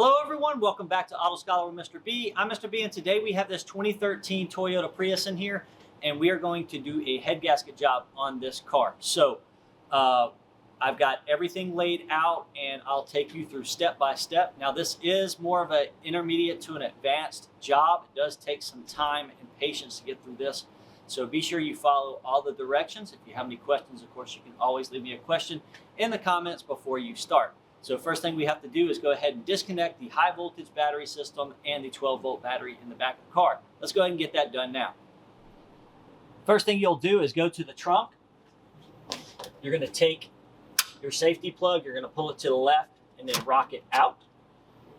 Hello everyone, welcome back to Auto Scholar with Mr. B. I'm Mr. B and today we have this 2013 Toyota Prius in here and we are going to do a head gasket job on this car. So I've got everything laid out and I'll take you through step by step. Now this is more of an intermediate to an advanced job. It does take some time and patience to get through this. So be sure you follow all the directions. If you have any questions, of course, you can always leave me a question in the comments before you start. So first thing we have to do is go ahead and disconnect the high voltage battery system and the 12-volt battery in the back of the car. Let's go ahead and get that done now. First thing you'll do is go to the trunk. You're going to take your safety plug, you're going to pull it to the left and then rock it out.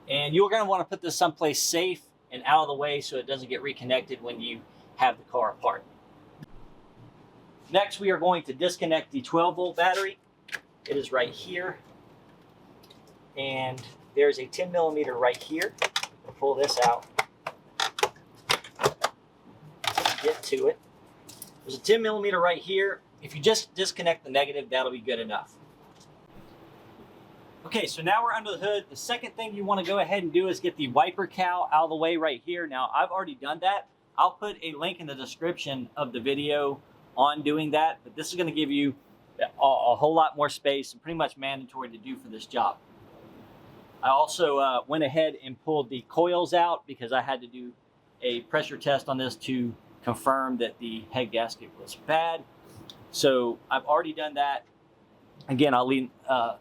And you're going to want to put this someplace safe and out of the way so it doesn't get reconnected when you have the car apart. Next, we are going to disconnect the 12-volt battery. It is right here. And there's a 10 millimeter right here. We'll pull this out. Get to it. There's a 10 millimeter right here. If you just disconnect the negative, that'll be good enough. Okay, so now we're under the hood. The second thing you want to go ahead and do is get the wiper cowl out of the way right here. Now, I've already done that. I'll put a link in the description of the video on doing that, but this is going to give you a whole lot more space and pretty much mandatory to do for this job. I also went ahead and pulled the coils out because I had to do a pressure test on this to confirm that the head gasket was bad. So I've already done that. Again, I'll leave a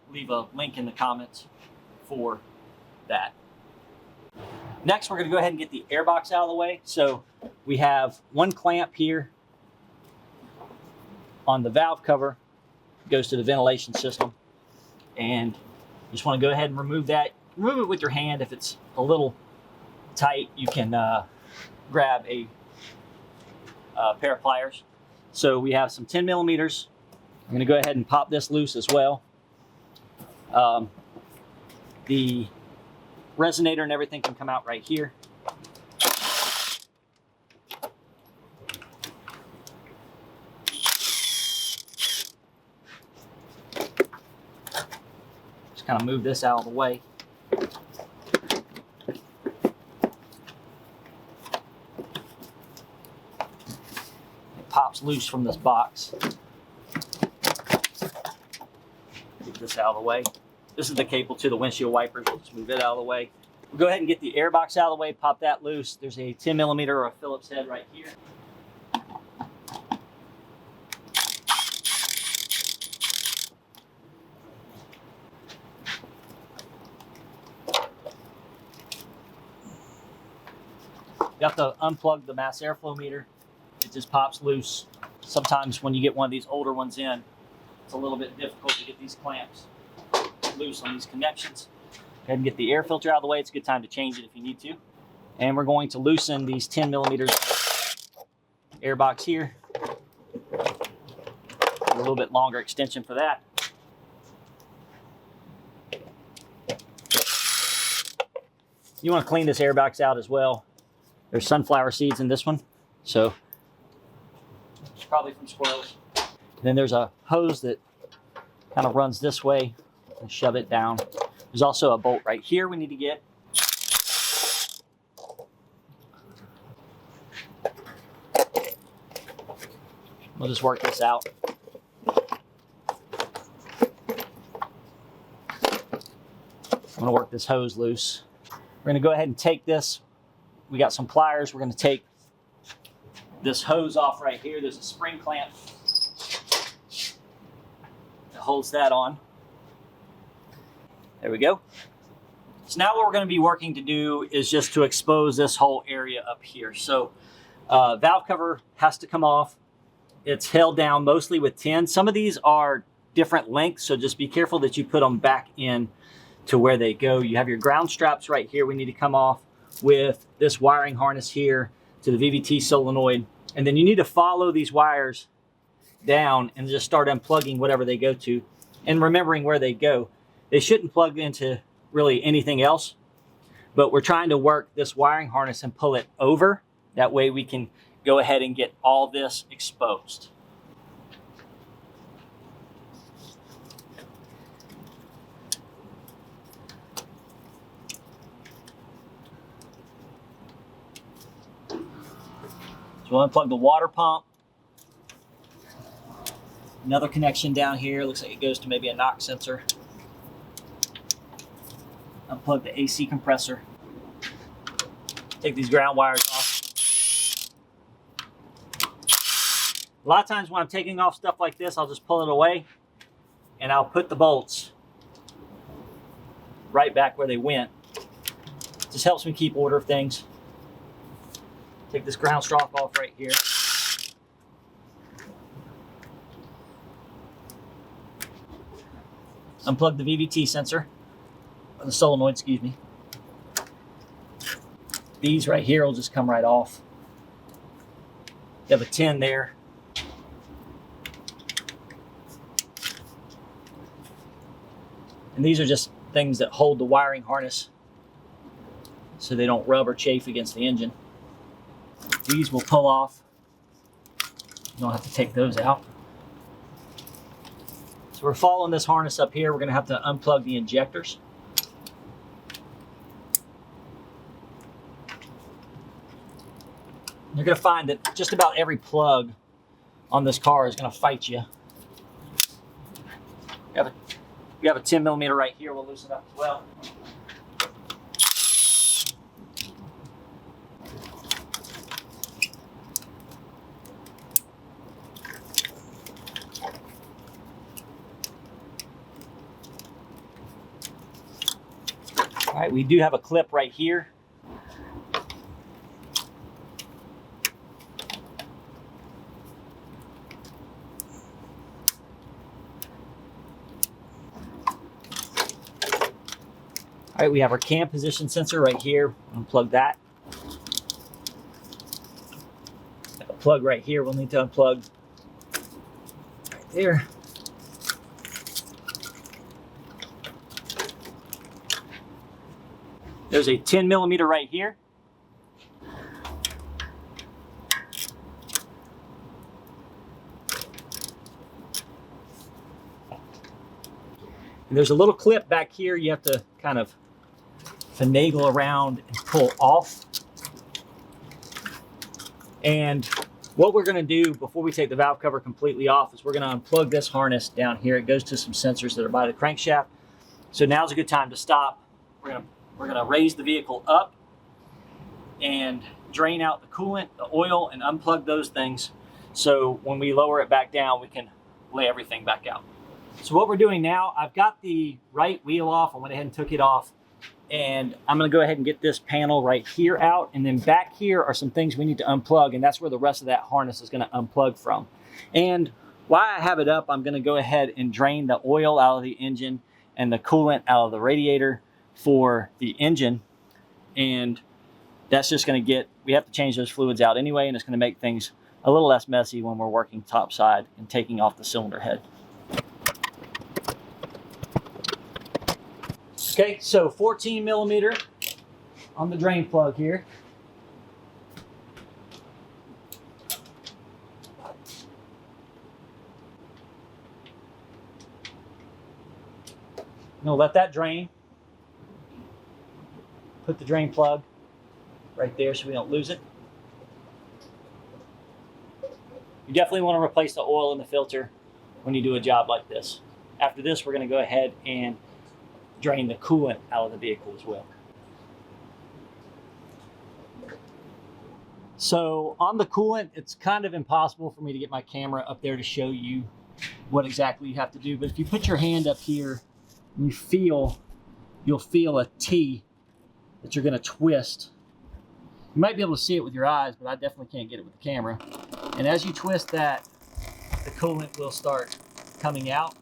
link in the comments for that. Next, we're going to go ahead and get the air box out of the way. So we have one clamp here on the valve cover, goes to the ventilation system, and just want to go ahead and remove that. Remove it with your hand. If it's a little tight, you can grab a pair of pliers. So we have some 10 millimeters. I'm going to go ahead and pop this loose as well. The resonator and everything can come out right here. Just kind of move this out of the way. It pops loose from this box. Get this out of the way. This is the cable to the windshield wipers. Just move it out of the way. We'll go ahead and get the air box out of the way, pop that loose. There's a 10 millimeter or a Phillips head right here. You have to unplug the mass airflow meter. It just pops loose. Sometimes when you get one of these older ones in, it's a little bit difficult to get these clamps loose on these connections. Go ahead and get the air filter out of the way. It's a good time to change it if you need to. And we're going to loosen these 10 millimeters air box here. A little bit longer extension for that. You want to clean this air box out as well. There's sunflower seeds in this one, so it's probably from squirrels. Then there's a hose that kind of runs this way and shove it down. There's also a bolt right here we need to get. We'll just work this out. I'm going to work this hose loose. We're going to go ahead and take this. We got some pliers. We're going to take this hose off right here. There's a spring clamp that holds that on. There we go. So now what we're going to be working to do is just to expose this whole area up here. So valve cover has to come off. It's held down mostly with 10. Some of these are different lengths, so just be careful that you put them back in to where they go. You have your ground straps right here. We need to come off with this wiring harness here to the VVT solenoid. And then you need to follow these wires down and just start unplugging whatever they go to and remembering where they go. They shouldn't plug into really anything else, but we're trying to work this wiring harness and pull it over. That way we can go ahead and get all this exposed. So we'll unplug the water pump. Another connection down here. Looks like it goes to maybe a knock sensor. Unplug the AC compressor. Take these ground wires off. A lot of times when I'm taking off stuff like this, I'll just pull it away and I'll put the bolts right back where they went. Just helps me keep order of things. Take this ground strap off right here. Unplug the VVT sensor, or the solenoid, excuse me. These right here will just come right off. You have a 10 there. And these are just things that hold the wiring harness so they don't rub or chafe against the engine. These will pull off. You don't have to take those out. So we're following this harness up here. We're going to have to unplug the injectors. You're going to find that just about every plug on this car is going to fight you. We have a 10 millimeter right here. We'll loosen it up as well. All right, we do have a clip right here. All right, we have our cam position sensor right here. Unplug that. A plug right here we'll need to unplug. Right there. There's a 10 millimeter right here. And there's a little clip back here you have to kind of finagle around and pull off. And what we're going to do before we take the valve cover completely off is we're going to unplug this harness down here. It goes to some sensors that are by the crankshaft. So now's a good time to stop. We're going to raise the vehicle up and drain out the coolant, the oil, and unplug those things. So when we lower it back down, we can lay everything back out. So what we're doing now, I've got the right wheel off. I went ahead and took it off. And I'm going to go ahead and get this panel right here out. And then back here are some things we need to unplug. And that's where the rest of that harness is going to unplug from. And while I have it up, I'm going to go ahead and drain the oil out of the engine and the coolant out of the radiator for the engine. And that's just going to we have to change those fluids out anyway. And it's going to make things a little less messy when we're working topside and taking off the cylinder head. Okay, so 14 millimeter on the drain plug here. Now let that drain. Put the drain plug right there so we don't lose it. You definitely want to replace the oil in the filter when you do a job like this. After this, we're going to go ahead and drain the coolant out of the vehicle as well. So on the coolant, it's kind of impossible for me to get my camera up there to show you what exactly you have to do. But if you put your hand up here and you'll feel a T that you're going to twist. You might be able to see it with your eyes, but I definitely can't get it with the camera. And as you twist that, the coolant will start coming out.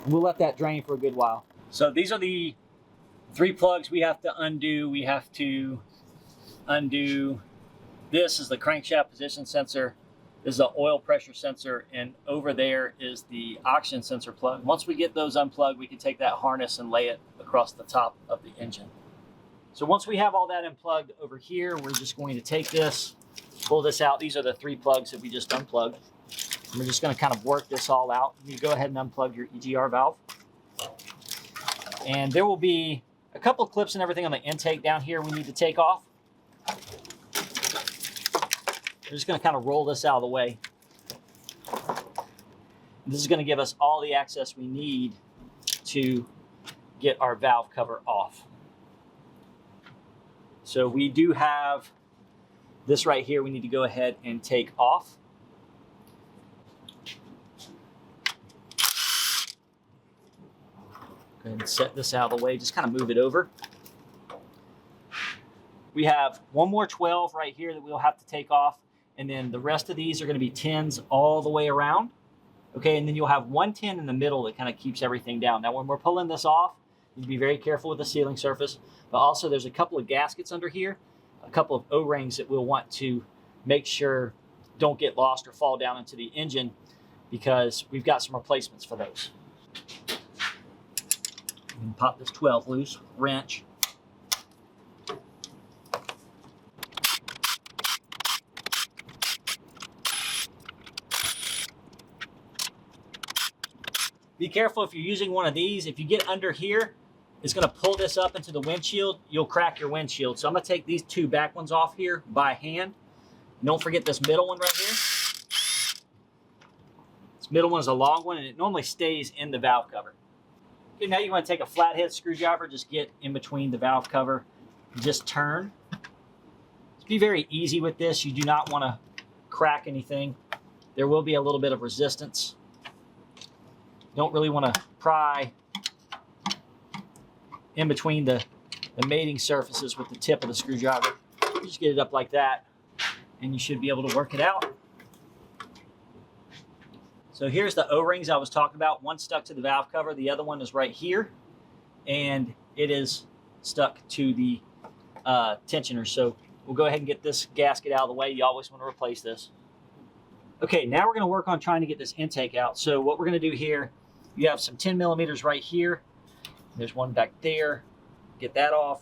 We'll let that drain for a good while. So these are the 3 plugs we have to undo. We have to undo, this is the crankshaft position sensor, this is the oil pressure sensor, and over there is the oxygen sensor plug. Once we get those unplugged, we can take that harness and lay it across the top of the engine. So once we have all that unplugged over here, we're just going to take this, pull this out. These are the 3 plugs that we just unplugged. We're just going to kind of work this all out. You go ahead and unplug your EGR valve. And there will be a couple of clips and everything on the intake down here we need to take off. We're just going to kind of roll this out of the way. This is going to give us all the access we need to get our valve cover off. So we do have this right here we need to go ahead and take off. Go ahead and set this out of the way, just kind of move it over. We have one more 12 right here that we'll have to take off, and then the rest of these are going to be 10s all the way around. Okay, and then you'll have one 10 in the middle that kind of keeps everything down. Now when we're pulling this off, you need to be very careful with the sealing surface, but also there's a couple of gaskets under here, a couple of O-rings that we'll want to make sure don't get lost or fall down into the engine, because we've got some replacements for those. You can pop this 12 loose, wrench. Be careful if you're using one of these. If you get under here, it's going to pull this up into the windshield. You'll crack your windshield. So I'm going to take these two back ones off here by hand. And don't forget this middle one right here. This middle one is a long one, and it normally stays in the valve cover. Okay, now you want to take a flathead screwdriver, just get in between the valve cover, just turn. Be very easy with this. You do not want to crack anything. There will be a little bit of resistance. Don't really want to pry in between the mating surfaces with the tip of the screwdriver. Just get it up like that, and you should be able to work it out. So here's the O-rings I was talking about. One stuck to the valve cover, the other one is right here, and it is stuck to the tensioner. So we'll go ahead and get this gasket out of the way. You always want to replace this. Okay, now we're going to work on trying to get this intake out. So what we're going to do here, you have some 10 millimeters right here. There's one back there. Get that off.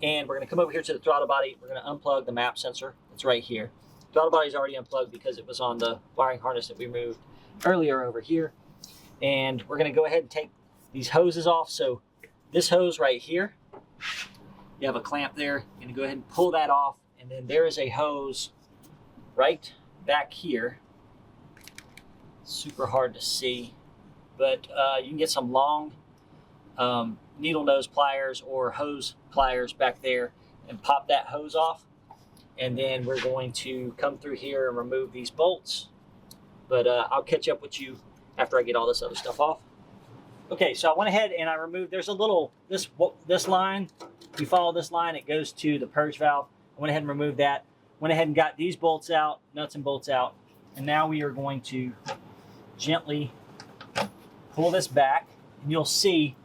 And we're going to come over here to the throttle body. We're going to unplug the map sensor. It's right here. Throttle body is already unplugged because it was on the wiring harness that we moved earlier over here. And we're going to go ahead and take these hoses off. So this hose right here, you have a clamp there. You're going to go ahead and pull that off. And then there is a hose right back here. Super hard to see, but you can get some long needle nose pliers or hose pliers back there and pop that hose off. And then we're going to come through here and remove these bolts. But I'll catch up with you after I get all this other stuff off. Okay, so I went ahead and I removed, there's a little, this line, if you follow this line, it goes to the purge valve. I went ahead and removed that. Went ahead and got these bolts out, nuts and bolts out. And now we are going to gently pull this back. And you'll see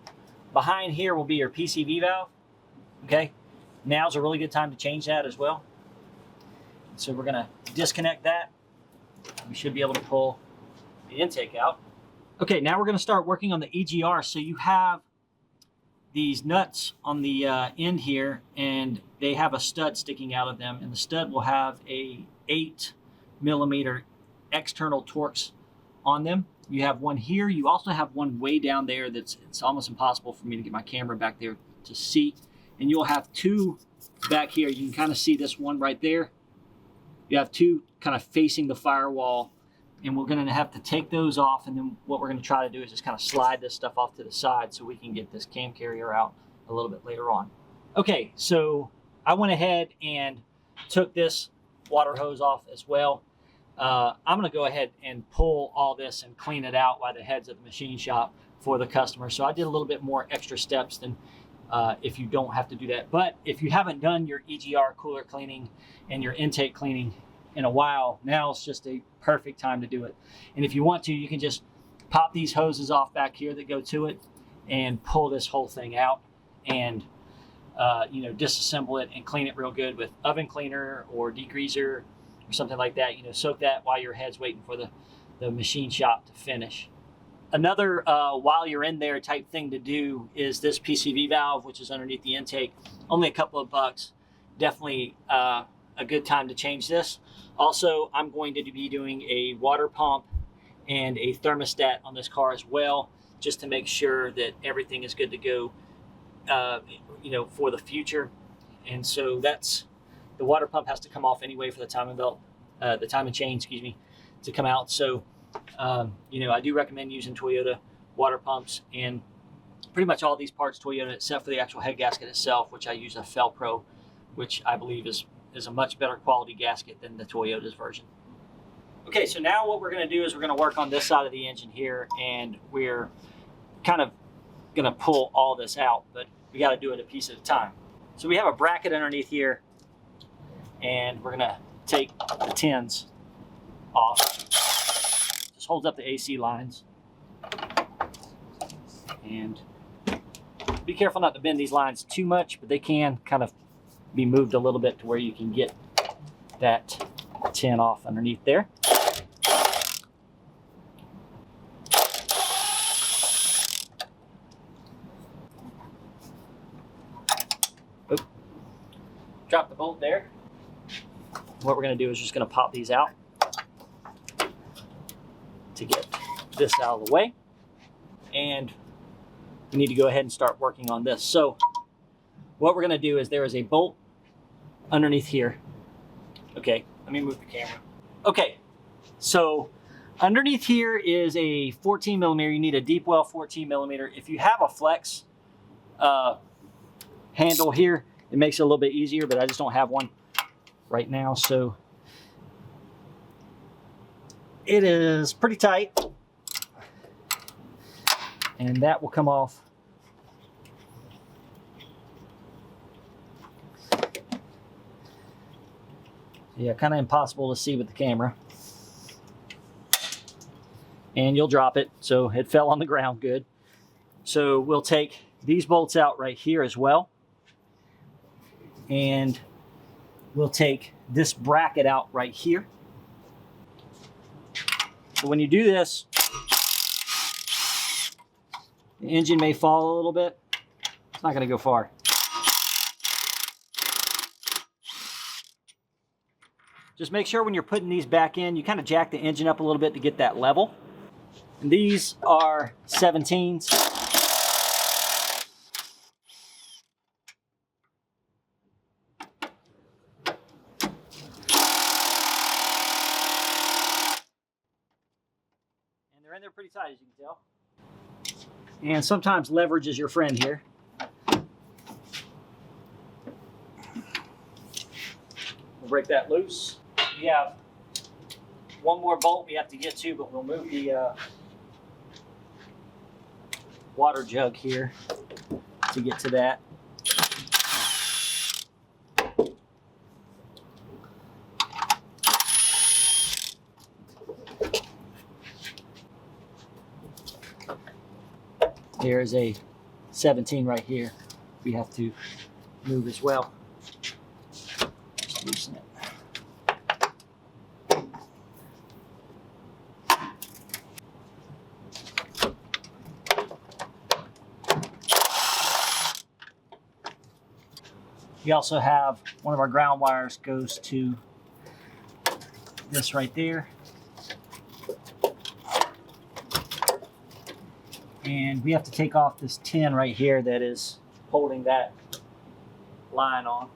behind here will be your PCV valve. Okay, now's a really good time to change that as well. So we're gonna disconnect that. We should be able to pull the intake out. Okay, now we're gonna start working on the EGR. So you have these nuts on the end here, and they have a stud sticking out of them, and the stud will have a 8 millimeter external Torx on them. You have one here. You also have one way down there it's almost impossible for me to get my camera back there to see. And you'll have two back here. You can kind of see this one right there. You have two kind of facing the firewall, and we're going to have to take those off. And then what we're going to try to do is just kind of slide this stuff off to the side so we can get this cam carrier out a little bit later on. Okay, so I went ahead and took this water hose off as well. I'm going to go ahead and pull all this and clean it out while the head's at the machine shop for the customer. So I did a little bit more extra steps than if you don't have to do that. But if you haven't done your EGR cooler cleaning and your intake cleaning in a while, now it's just a perfect time to do it. And if you want to, you can just pop these hoses off back here that go to it and pull this whole thing out and disassemble it and clean it real good with oven cleaner or degreaser or something like that. Soak that while your head's waiting for the machine shop to finish. Another while you're in there type thing to do is this PCV valve, which is underneath the intake. Only a couple of bucks. Definitely a good time to change this. Also, I'm going to be doing a water pump and a thermostat on this car as well, just to make sure that everything is good to go, for the future. And so that's the water pump has to come off anyway for the timing belt, the timing chain, excuse me, to come out. So, you know, I do recommend using Toyota water pumps, and pretty much all these parts Toyota, except for the actual head gasket itself, which I use a FEL-PRO, which I believe is a much better quality gasket than the Toyota's version. Okay, so now what we're going to do is we're going to work on this side of the engine here, and we're kind of going to pull all this out, but we got to do it a piece at a time. So we have a bracket underneath here, and we're going to take the tins off. Just holds up the AC lines. And be careful not to bend these lines too much, but they can kind of be moved a little bit to where you can get that tin off underneath there. Oop. Drop the bolt there. What we're going to do is just going to pop these out to get this out of the way. And we need to go ahead and start working on this. So what we're going to do is there is a bolt underneath here. Okay, let me move the camera. Okay, so underneath here is a 14 millimeter. You need a deep well 14 millimeter. If you have a flex handle here, it makes it a little bit easier, but I just don't have one right now. So it is pretty tight, and that will come off. Yeah, kind of impossible to see with the camera. And you'll drop it, so it fell on the ground, good. So we'll take these bolts out right here as well. And we'll take this bracket out right here. So when you do this, the engine may fall a little bit. It's not going to go far. Just make sure when you're putting these back in, you kind of jack the engine up a little bit to get that level. And these are 17s. And they're in there pretty tight, as you can tell. And sometimes leverage is your friend here. We'll break that loose. We have one more bolt we have to get to, but we'll move the water jug here to get to that. There's a 17 right here we have to move as well. Just loosen it. We also have one of our ground wires goes to this right there. And we have to take off this tin right here that is holding that line on.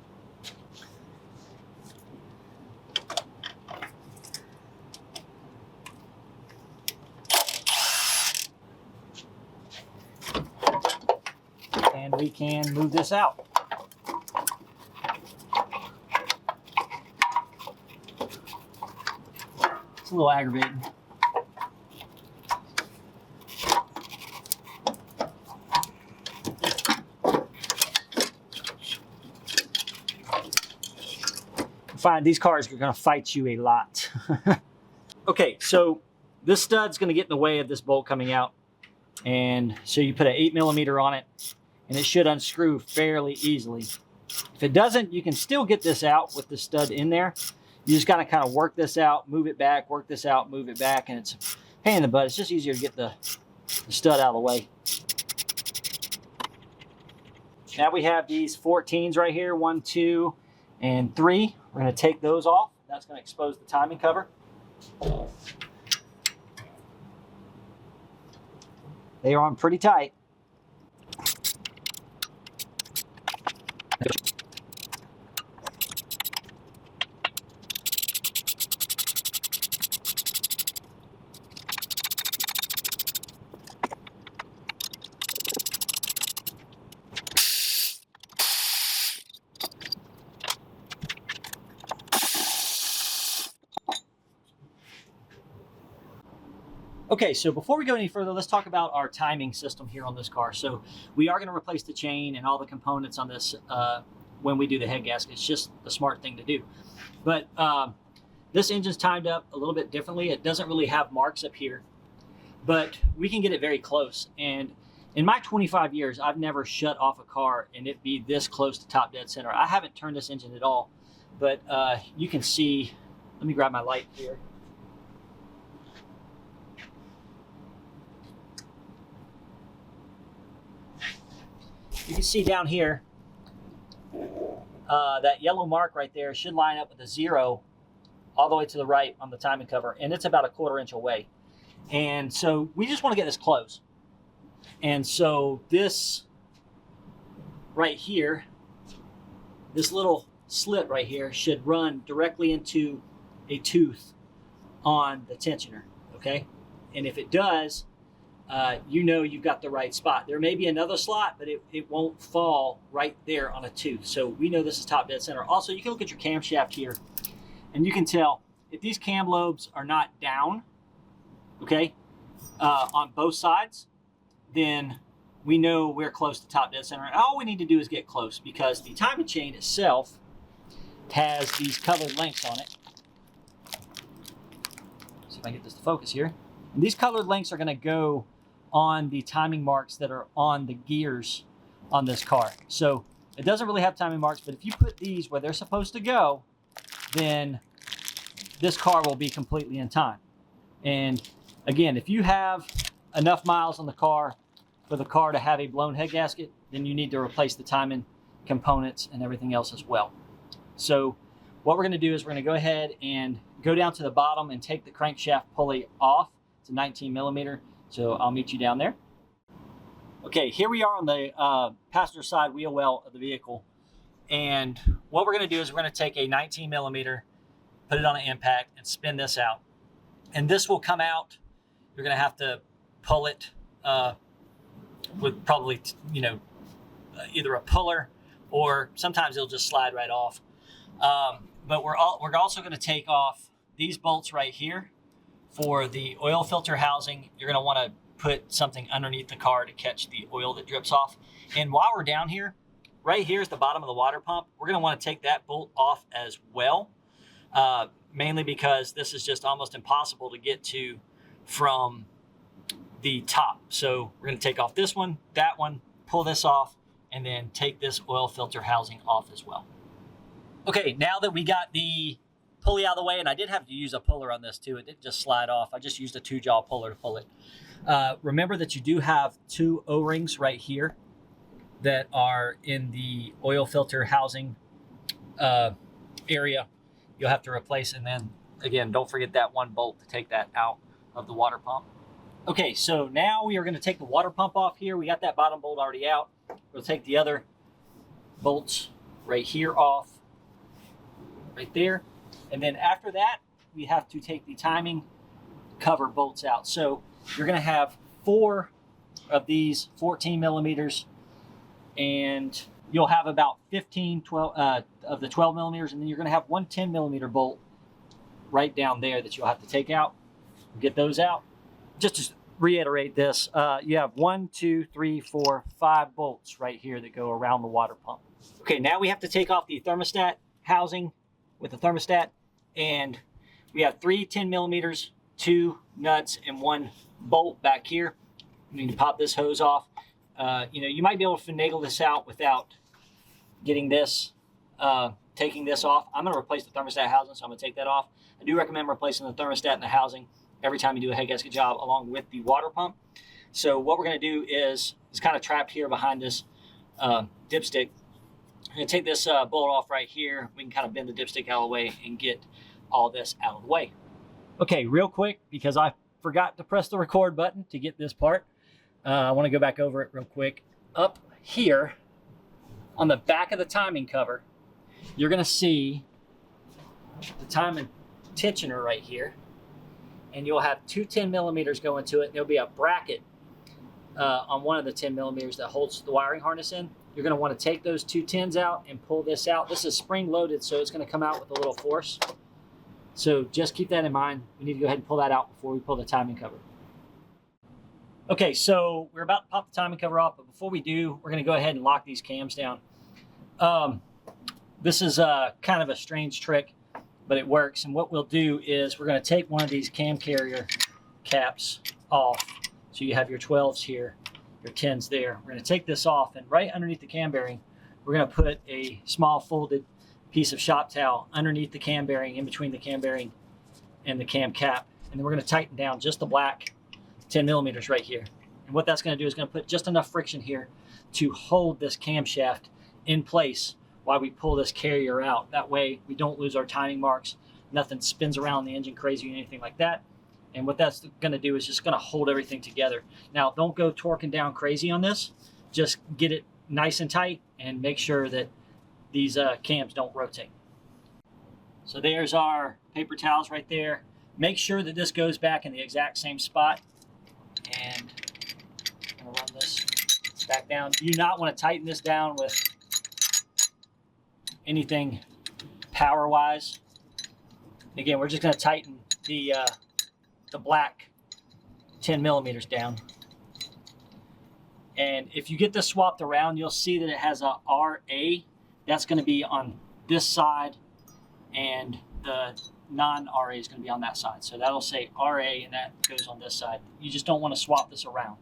And we can move this out. It's a little aggravating. Find these cars are going to fight you a lot. Okay, so this stud's going to get in the way of this bolt coming out, and so you put an 8 millimeter on it, and it should unscrew fairly easily. If it doesn't, you can still get this out with the stud in there. You just got to kind of work this out, move it back, work this out, move it back, and it's a pain in the butt. It's just easier to get the stud out of the way. Now we have these 14s right here, 1, 2, and 3. We're going to take those off. That's going to expose the timing cover. They are on pretty tight. Okay, so before we go any further, let's talk about our timing system here on this car. So we are going to replace the chain and all the components on this when we do the head gasket. It's just the smart thing to do. But this engine's timed up a little bit differently. It doesn't really have marks up here, but we can get it very close. And in my 25 years, I've never shut off a car and it be this close to top dead center. I haven't turned this engine at all, but you can see, let me grab my light here. You can see down here, that yellow mark right there should line up with a 0 all the way to the right on the timing cover, and it's about a 1/4 inch away. And so we just want to get this close. And so this right here, this little slit right here should run directly into a tooth on the tensioner, okay? And if it does, you know you've got the right spot. There may be another slot, but it won't fall right there on a tooth. So we know this is top dead center. Also, you can look at your camshaft here, and you can tell if these cam lobes are not down, okay, on both sides, then we know we're close to top dead center. And all we need to do is get close, because the timing chain itself has these colored links on it. See if I can get this to focus here. And these colored links are going to go on the timing marks that are on the gears on this car. So it doesn't really have timing marks, but if you put these where they're supposed to go, then this car will be completely in time. And again, if you have enough miles on the car for the car to have a blown head gasket, then you need to replace the timing components and everything else as well. So what we're going to do is we're going to go ahead and go down to the bottom and take the crankshaft pulley off. It's a 19 millimeter. So I'll meet you down there. Okay, here we are on the passenger side wheel well of the vehicle. And what we're going to do is we're going to take a 19 millimeter, put it on an impact, and spin this out. And this will come out. You're going to have to pull it with probably, either a puller, or sometimes it'll just slide right off. But we're also going to take off these bolts right here. For the oil filter housing, you're going to want to put something underneath the car to catch the oil that drips off. And while we're down here, right here is the bottom of the water pump. We're going to want to take that bolt off as well, mainly because this is just almost impossible to get to from the top. So we're going to take off this one, that one, pull this off, and then take this oil filter housing off as well. Okay, now that we got the pulley out of the way, and I did have to use a puller on this too. It didn't just slide off. I just used a 2-jaw puller to pull it. Remember that you do have 2 O-rings right here that are in the oil filter housing area. You'll have to replace, and then again, don't forget that 1 bolt to take that out of the water pump. Okay, so now we are going to take the water pump off here. We got that bottom bolt already out. We'll take the other bolts right here off, right there. And then after that, we have to take the timing cover bolts out. So you're going to have 4 of these 14 millimeters, and you'll have about 12 of the 12 millimeters, and then you're going to have 1 10 millimeter bolt right down there that you'll have to take out. Get those out. Just to reiterate this, you have 1, 2, 3, 4, 5 bolts right here that go around the water pump. Okay, now we have to take off the thermostat housing with the thermostat. And we have 3 10 millimeters, 2 nuts, and 1 bolt back here. You need to pop this hose off. You might be able to finagle this out without getting this, taking this off. I'm going to replace the thermostat housing, so I'm going to take that off. I do recommend replacing the thermostat and the housing every time you do a head gasket job, along with the water pump. So what we're going to do is, it's kind of trapped here behind this dipstick. I'm going to take this bolt off right here. We can kind of bend the dipstick out of the way and get all this out of the way. Okay, real quick, because I forgot to press the record button to get this part. I want to go back over it real quick. Up here on the back of the timing cover, you're going to see the timing tensioner right here. And you'll have 2 10 millimeters go into it. There'll be a bracket on one of the 10 millimeters that holds the wiring harness in. You're going to want to take those 2 10s out and pull this out. This is spring loaded, so it's going to come out with a little force. So just keep that in mind. We need to go ahead and pull that out before we pull the timing cover. Okay, so we're about to pop the timing cover off, but before we do, we're going to go ahead and lock these cams down. This is kind of a strange trick, but it works. And what we'll do is we're going to take one of these cam carrier caps off. So you have your 12s here, your 10s there. We're going to take this off, and right underneath the cam bearing, we're going to put a small folded piece of shop towel underneath the cam bearing, in between the cam bearing and the cam cap. And then we're going to tighten down just the black 10 millimeters right here. And what that's going to do is going to put just enough friction here to hold this camshaft in place while we pull this carrier out. That way we don't lose our timing marks, nothing spins around the engine crazy or anything like that. And what that's going to do is just going to hold everything together. Now, don't go torquing down crazy on this. Just get it nice and tight and make sure that these cams don't rotate. So there's our paper towels right there. Make sure that this goes back in the exact same spot. And I'm going to run this back down. You do not want to tighten this down with anything power-wise. Again, we're just going to tighten the black 10 millimeters down. And if you get this swapped around, you'll see that it has a RA. That's going to be on this side, and the non-RA is going to be on that side. So that'll say RA, and that goes on this side. You just don't want to swap this around.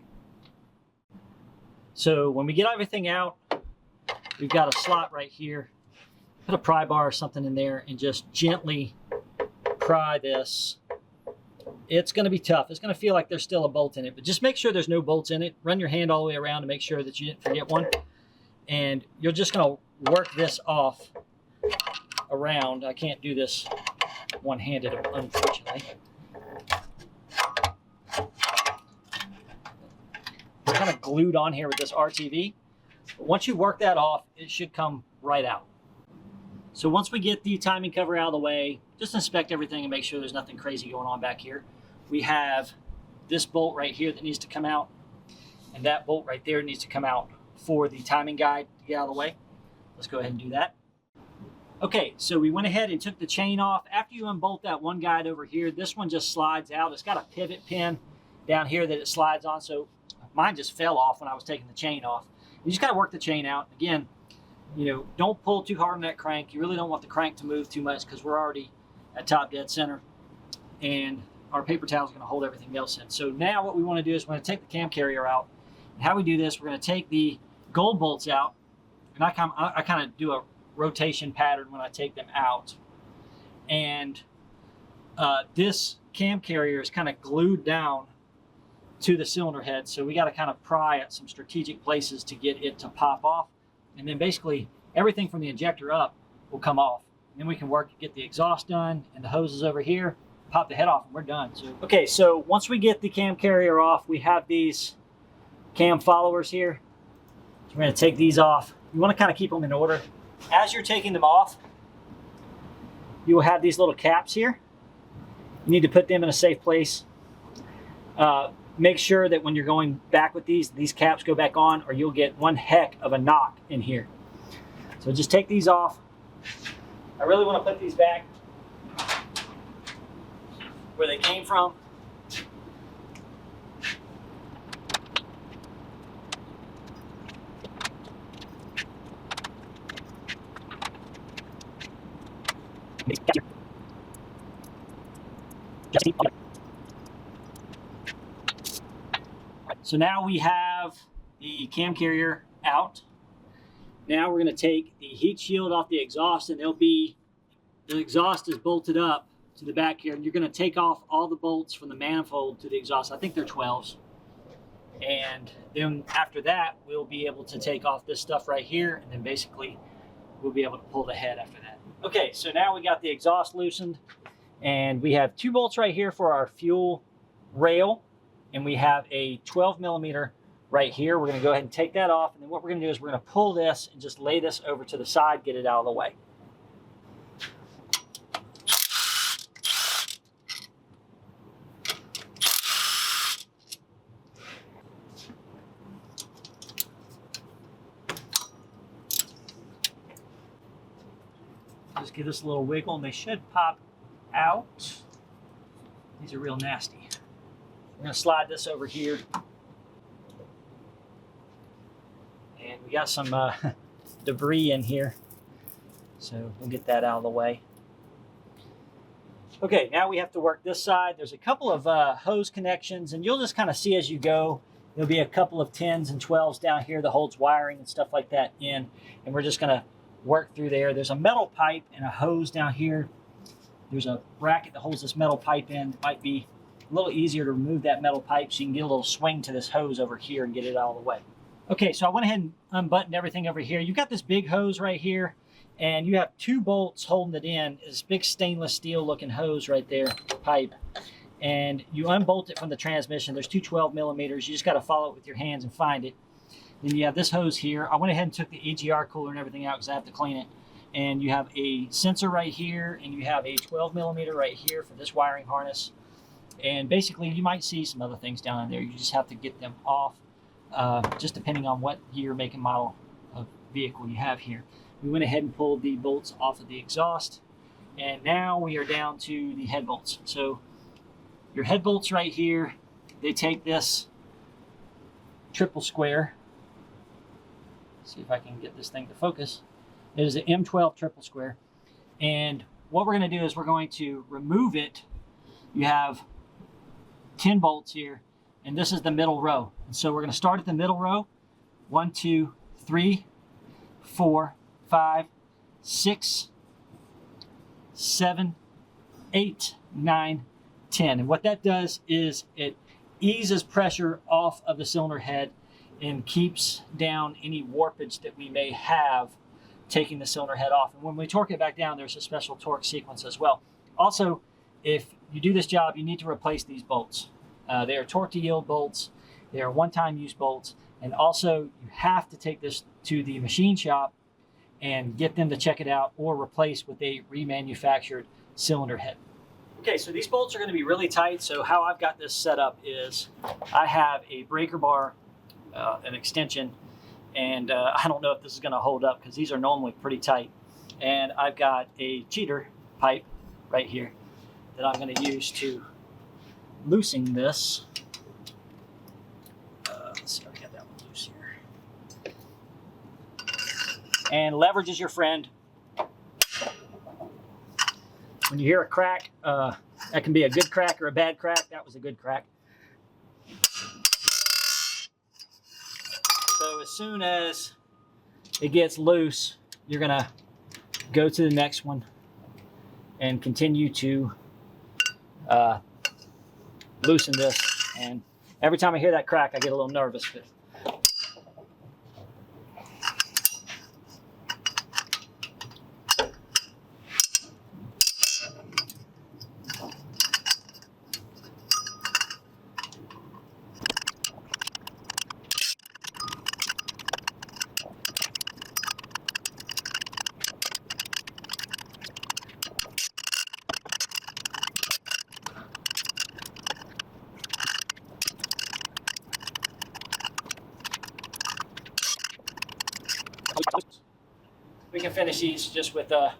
So when we get everything out, we've got a slot right here. Put a pry bar or something in there and just gently pry this. It's going to be tough. It's going to feel like there's still a bolt in it, but just make sure there's no bolts in it. Run your hand all the way around to make sure that you didn't forget one. And you're just going to work this off around. I can't do this one-handed, unfortunately. It's kind of glued on here with this RTV. But once you work that off, it should come right out. So once we get the timing cover out of the way, just inspect everything and make sure there's nothing crazy going on back here. We have this bolt right here that needs to come out, and that bolt right there needs to come out for the timing guide to get out of the way. Let's go ahead and do that. Okay, so we went ahead and took the chain off. After you unbolt that one guide over here, this one just slides out. It's got a pivot pin down here that it slides on, so mine just fell off when I was taking the chain off. You just gotta work the chain out. Again, you know, don't pull too hard on that crank. You really don't want the crank to move too much because we're already at top dead center, and our paper towel is going to hold everything else in. So now what we want to do is we're going to take the cam carrier out. And how we do this, we're going to take the gold bolts out, and I kind of do a rotation pattern when I take them out. And this cam carrier is kind of glued down to the cylinder head, so we got to kind of pry at some strategic places to get it to pop off. And then basically everything from the injector up will come off. And then we can work to get the exhaust done and the hoses over here, pop the head off, and we're done. So, okay, so once we get the cam carrier off, we have these cam followers here. So we're going to take these off. You want to kind of keep them in order. As you're taking them off, you will have these little caps here. You need to put them in a safe place. Make sure that when you're going back with these caps go back on, or you'll get one heck of a knock in here. So just take these off. I really want to put these back where they came from. So now we have the cam carrier out. Now we're going to take the heat shield off the exhaust, and the exhaust is bolted up to the back here, and you're going to take off all the bolts from the manifold to the exhaust. I think they're 12s. And then after that, we'll be able to take off this stuff right here, and then basically we'll be able to pull the head after that. Okay, so now we got the exhaust loosened, and we have 2 bolts right here for our fuel rail, and we have a 12 millimeter right here. We're going to go ahead and take that off, and then what we're going to do is we're going to pull this and just lay this over to the side, get it out of the way. Just give this a little wiggle, and they should pop out. These are real nasty. We're going to slide this over here And we got some debris in here, so we'll get that out of the way. Okay, now we have to work this side. There's a couple of hose connections, and you'll just kind of see as you go. There'll be a couple of 10s and 12s down here that holds wiring and stuff like that in, and we're just going to work through there. There's a metal pipe and a hose down here. There's a bracket that holds this metal pipe in. It might be a little easier to remove that metal pipe so you can get a little swing to this hose over here and get it out of the way. Okay, so I went ahead and unbuttoned everything over here. You've got this big hose right here, and you have 2 bolts holding it in. This big stainless steel looking hose right there, pipe. And you unbolt it from the transmission. There's 2 12 millimeters. You just got to follow it with your hands and find it. Then you have this hose here. I went ahead and took the AGR cooler and everything out because I have to clean it. And you have a sensor right here, and you have a 12 millimeter right here for this wiring harness. And basically, you might see some other things down in there. You just have to get them off, just depending on what year, make, and model of vehicle you have here. We went ahead and pulled the bolts off of the exhaust, and now we are down to the head bolts. So your head bolts right here, they take this triple square. Let's see if I can get this thing to focus. It is an M12 triple square, and what we're going to do is we're going to remove it. You have 10 bolts here, and this is the middle row. And so we're going to start at the middle row. 1, 2, 3, 4, 5, 6, 7, 8, 9, 10. And what that does is it eases pressure off of the cylinder head and keeps down any warpage that we may have taking the cylinder head off. And when we torque it back down, there's a special torque sequence as well. Also, if you do this job, you need to replace these bolts. They are torque to yield bolts. They are one-time use bolts. And also, you have to take this to the machine shop and get them to check it out or replace with a remanufactured cylinder head. Okay, so these bolts are going to be really tight. So how I've got this set up is I have a breaker bar, an extension, and I don't know if this is going to hold up because these are normally pretty tight. And I've got a cheater pipe right here that I'm going to use to loosen this. Let's see if I got that one loose here. And leverage is your friend. When you hear a crack, that can be a good crack or a bad crack. That was a good crack. So as soon as it gets loose, you're going to go to the next one and continue to loosen this. And every time I hear that crack, I get a little nervous. But we can finish these just with a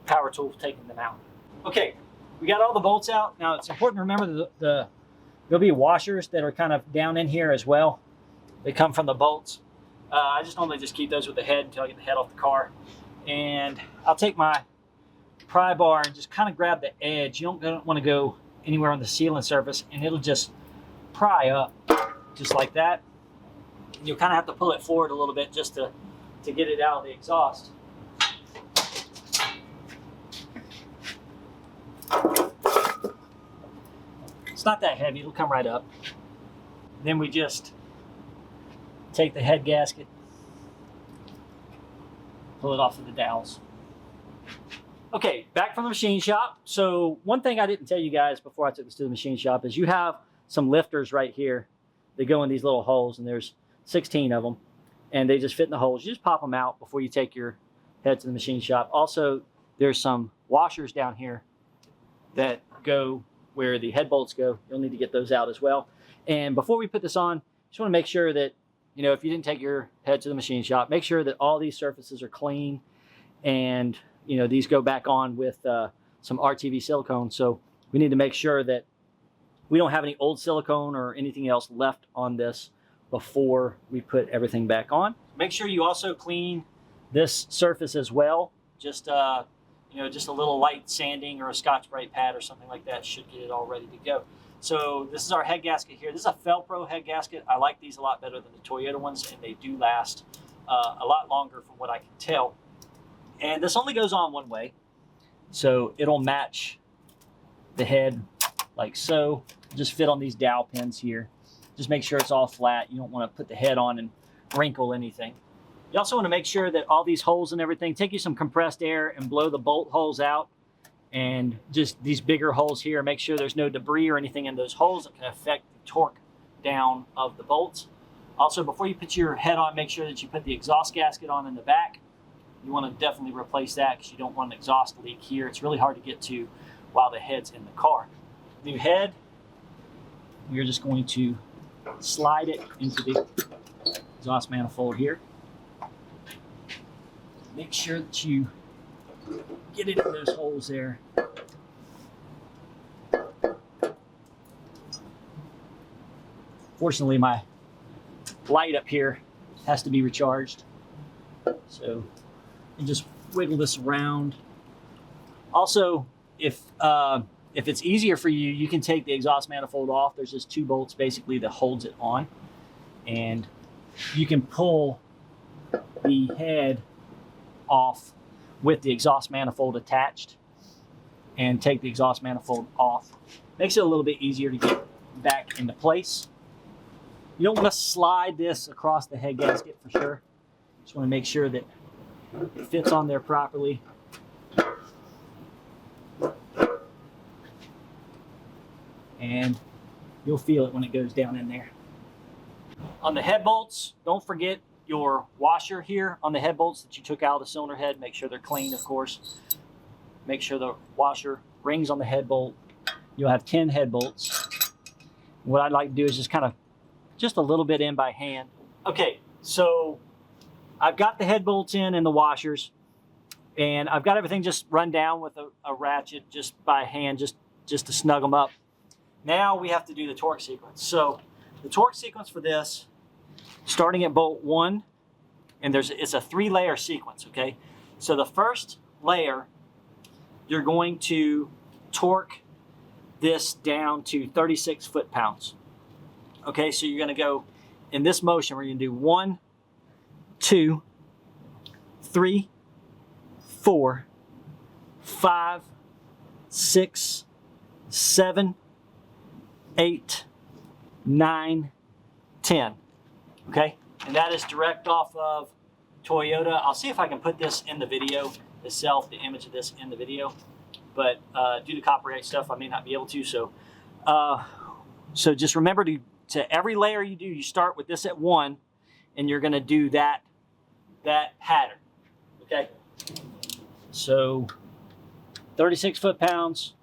power tool taking them out. Okay, we got all the bolts out. Now it's important to remember there'll be washers that are kind of down in here as well. They come from the bolts. I just normally just keep those with the head until I get the head off the car. And I'll take my pry bar and just kind of grab the edge. You don't want to go anywhere on the sealing surface, and it'll just pry up just like that. You'll kind of have to pull it forward a little bit just to get it out of the exhaust. It's not that heavy, it'll come right up. Then we just take the head gasket, pull it off of the dowels. Okay, back from the machine shop. So one thing I didn't tell you guys before I took this to the machine shop is you have some lifters right here. They go in these little holes, and there's 16 of them, and they just fit in the holes. You just pop them out before you take your head to the machine shop. Also, there's some washers down here that go where the head bolts go. You'll need to get those out as well. And before we put this on, just want to make sure that, you know, if you didn't take your head to the machine shop, make sure that all these surfaces are clean, and, you know, these go back on with some RTV silicone. So we need to make sure that we don't have any old silicone or anything else left on this before we put everything back on. Make sure you also clean this surface as well. Just you know, just a little light sanding or a Scotch-Brite pad or something like that should get it all ready to go. So this is our head gasket here. This is a FEL-PRO head gasket. I like these a lot better than the Toyota ones, and they do last a lot longer from what I can tell. And this only goes on one way, so it'll match the head like so. Just fit on these dowel pins here. Just make sure it's all flat. You don't want to put the head on and wrinkle anything. You also want to make sure that all these holes and everything, take you some compressed air and blow the bolt holes out. And just these bigger holes here, make sure there's no debris or anything in those holes that can affect the torque down of the bolts. Also, before you put your head on, make sure that you put the exhaust gasket on in the back. You want to definitely replace that because you don't want an exhaust leak here. It's really hard to get to while the head's in the car. New head, we're just going to slide it into the exhaust manifold here. Make sure that you get it in those holes there. Fortunately, my light up here has to be recharged. So you just wiggle this around. Also, if it's easier for you, you can take the exhaust manifold off. There's just two bolts basically that holds it on. And you can pull the head off with the exhaust manifold attached and take the exhaust manifold off. Makes it a little bit easier to get back into place. You don't want to slide this across the head gasket for sure. Just want to make sure that it fits on there properly. And you'll feel it when it goes down in there. On the head bolts, don't forget your washer here on the head bolts that you took out of the cylinder head. Make sure they're clean, of course. Make sure the washer rings on the head bolt. You'll have 10 head bolts. What I'd like to do is just kind of, just a little bit in by hand. Okay, so I've got the head bolts in and the washers, and I've got everything just run down with a ratchet just by hand, just to snug them up. Now we have to do the torque sequence. So the torque sequence for this, starting at bolt 1, and it's a 3-layer sequence, okay? So the first layer, you're going to torque this down to 36 foot-pounds. Okay, so you're gonna go in this motion, we're gonna do 1, 2, 3, 4, 5, 6, 7, 8, 9, 10. Okay, and that is direct off of Toyota. I'll see if I can put this in the video itself, the image of this in the video, but due to copyright stuff, I may not be able to. So just remember to every layer you do, you start with this at 1, and you're going to do that pattern. Okay, so 36 foot-pounds.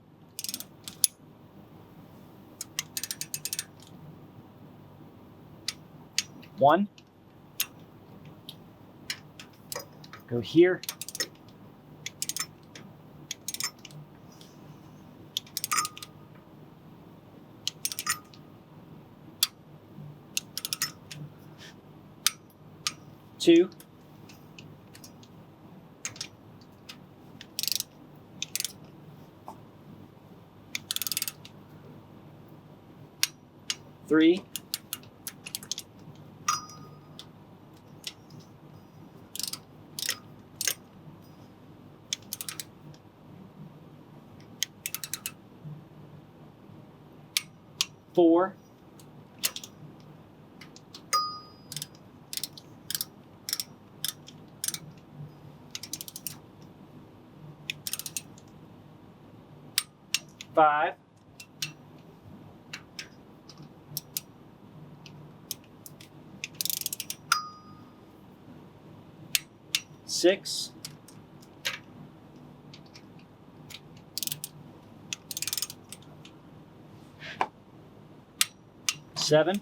One, go here, two, three, 4, 5, 6, 7,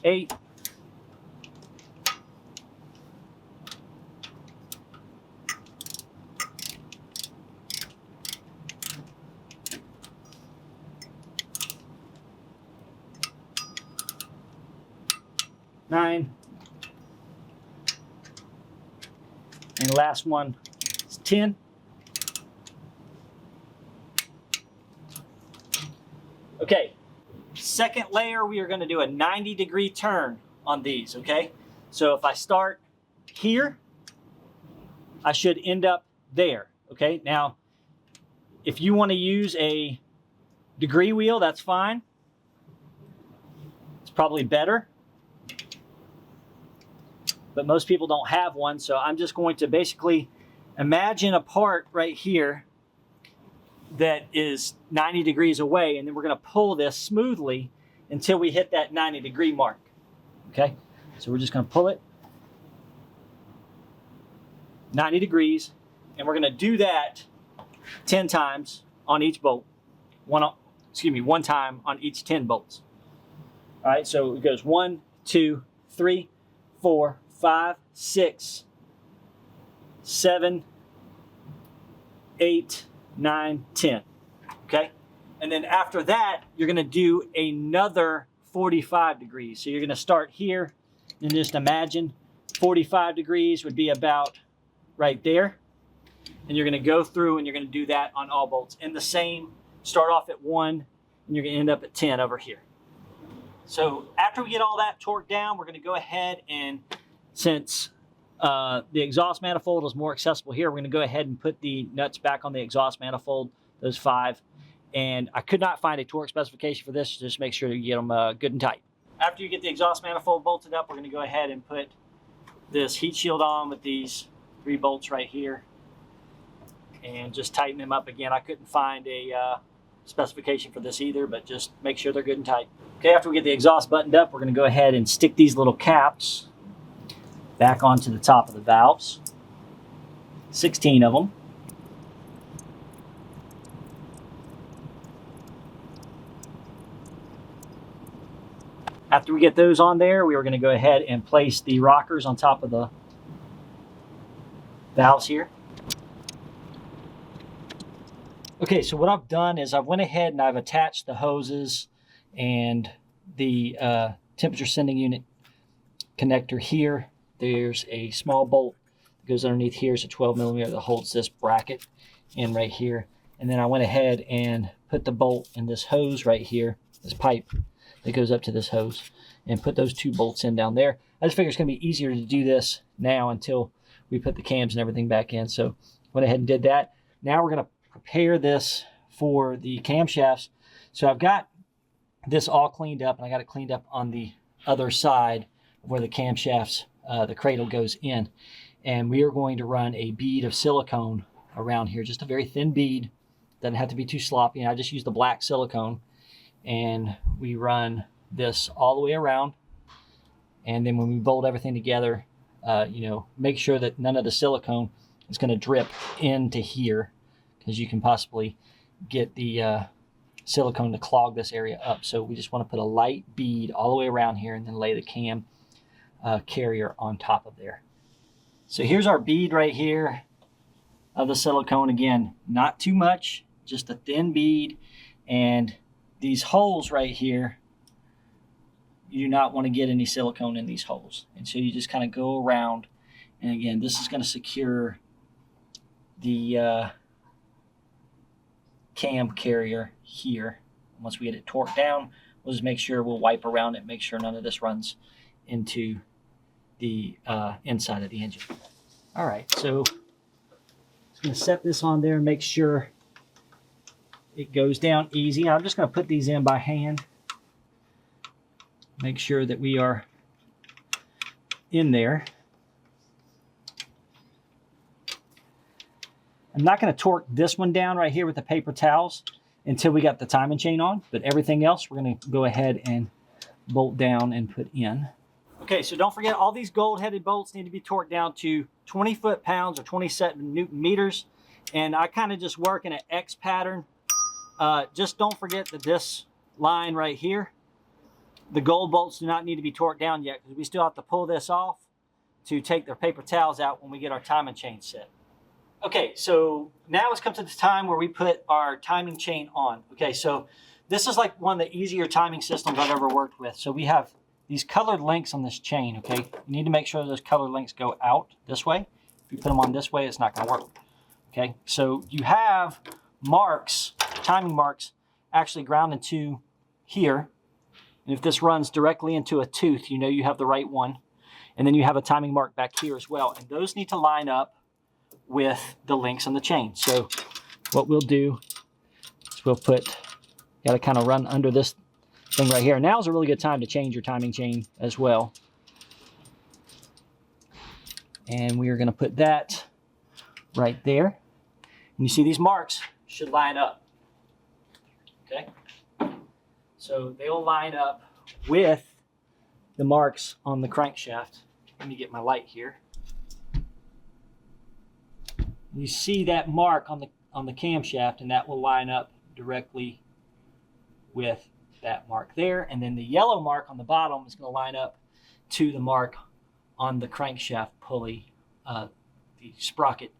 8, 9. And the last one is 10. Okay, second layer, we are going to do a 90-degree turn on these, okay? So if I start here, I should end up there, okay? Now, if you want to use a degree wheel, that's fine. It's probably better. But most people don't have one, so I'm just going to basically imagine a part right here that is 90 degrees away, and then we're going to pull this smoothly until we hit that 90-degree mark. Okay, so we're just going to pull it 90 degrees, and we're going to do that 10 times on each bolt. One time on each 10 bolts. All right, so it goes 1, 2, 3, 4, 5, 6, 7, 8, 9, 10. Okay? And then after that, you're going to do another 45 degrees. So you're going to start here and just imagine 45 degrees would be about right there. And you're going to go through and you're going to do that on all bolts. And the same, start off at 1 and you're going to end up at 10 over here. So after we get all that torqued down, we're going to go ahead and, since the exhaust manifold is more accessible here, we're going to go ahead and put the nuts back on the exhaust manifold, those 5. And I could not find a torque specification for this, so just make sure you get them good and tight. After you get the exhaust manifold bolted up, we're going to go ahead and put this heat shield on with these 3 bolts right here and just tighten them up again. I couldn't find a specification for this either, but just make sure they're good and tight. Okay, after we get the exhaust buttoned up, we're going to go ahead and stick these little caps back onto the top of the valves. 16 of them. After we get those on there, we are going to go ahead and place the rockers on top of the valves here. Okay, so what I've done is I've went ahead and I've attached the hoses and the temperature sending unit connector here. There's a small bolt that goes underneath here. It's a 12 millimeter that holds this bracket in right here. And then I went ahead and put the bolt in this hose right here, this pipe that goes up to this hose, and put those 2 bolts in down there. I just figured it's going to be easier to do this now until we put the cams and everything back in. So went ahead and did that. Now we're going to prepare this for the camshafts. So I've got this all cleaned up, and I got it cleaned up on the other side where the camshafts, the cradle goes in. And we are going to run a bead of silicone around here, just a very thin bead. Doesn't have to be too sloppy. And I just use the black silicone, and we run this all the way around. And then when we bolt everything together, make sure that none of the silicone is going to drip into here, because you can possibly get the silicone to clog this area up. So we just want to put a light bead all the way around here and then lay the cam carrier on top of there. So here's our bead right here of the silicone. Again, not too much, just a thin bead. And these holes right here, you do not want to get any silicone in these holes. And so you just kind of go around. And again, this is going to secure the cam carrier here. Once we get it torqued down, we'll just make sure we'll wipe around it, make sure none of this runs into the inside of the engine. All right, so I'm going to set this on there and make sure it goes down easy. I'm just going to put these in by hand. Make sure that we are in there. I'm not going to torque this one down right here with the paper towels until we got the timing chain on, but everything else we're going to go ahead and bolt down and put in. Okay, so don't forget, all these gold-headed bolts need to be torqued down to 20 foot-pounds or 27 Newton meters, and I kind of just work in an X pattern. Just don't forget that this line right here, the gold bolts do not need to be torqued down yet, because we still have to pull this off to take the paper towels out when we get our timing chain set. Okay, so now it's come to the time where we put our timing chain on. Okay, so this is like one of the easier timing systems I've ever worked with. So we have these colored links on this chain, okay, you need to make sure those colored links go out this way. If you put them on this way, it's not going to work. Okay, so you have marks, timing marks, actually ground into here. And if this runs directly into a tooth, you know you have the right one. And then you have a timing mark back here as well. And those need to line up with the links on the chain. So what we'll do is we'll put, got to kind of run under this thing right here. Now is a really good time to change your timing chain as well. And we are going to put that right there. And you see these marks should line up. Okay? So they will line up with the marks on the crankshaft. Let me get my light here. You see that mark on the camshaft, and that will line up directly with that mark there. And then the yellow mark on the bottom is going to line up to the mark on the crankshaft pulley, the sprocket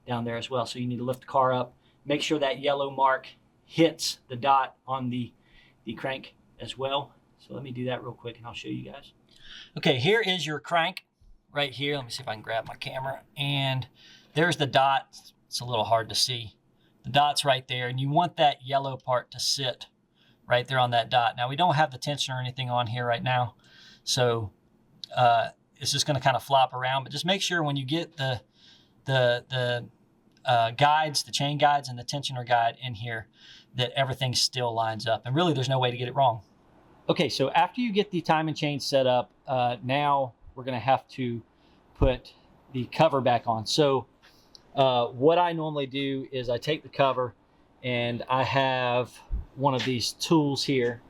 down there as well. So you need to lift the car up, make sure that yellow mark hits the dot on the crank as well. So let me do that real quick and I'll show you guys. Okay, here is your crank right here. Let me see if I can grab my camera. And there's the dot. It's a little hard to see. The dot's right there, and you want that yellow part to sit right there on that dot. Now, we don't have the tension or anything on here right now, so it's just going to kind of flop around. But just make sure when you get the guides, the chain guides and the tensioner guide in here, that everything still lines up. And really, there's no way to get it wrong. Okay, so after you get the timing chain set up, now we're going to have to put the cover back on. So what I normally do is I take the cover, and I have one of these tools here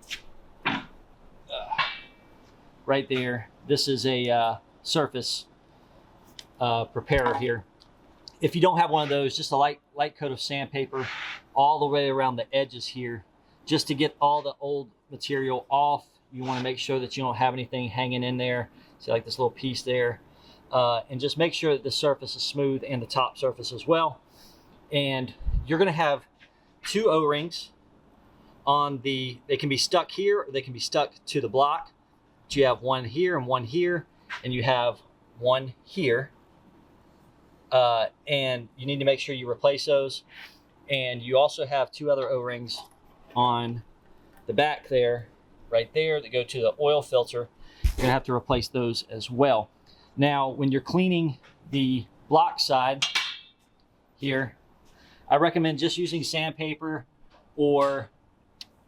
right there. This is a surface preparer here. If you don't have one of those, just a light coat of sandpaper all the way around the edges here, just to get all the old material off. You want to make sure that you don't have anything hanging in there. See, like this little piece there. And just make sure that the surface is smooth and the top surface as well. And you're going to have two O-rings on they can be stuck here or they can be stuck to the block. But you have one here and one here, and you have one here. And you need to make sure you replace those. And you also have two other O-rings on the back there, right there, that go to the oil filter. You're going to have to replace those as well. Now, when you're cleaning the block side here, I recommend just using sandpaper or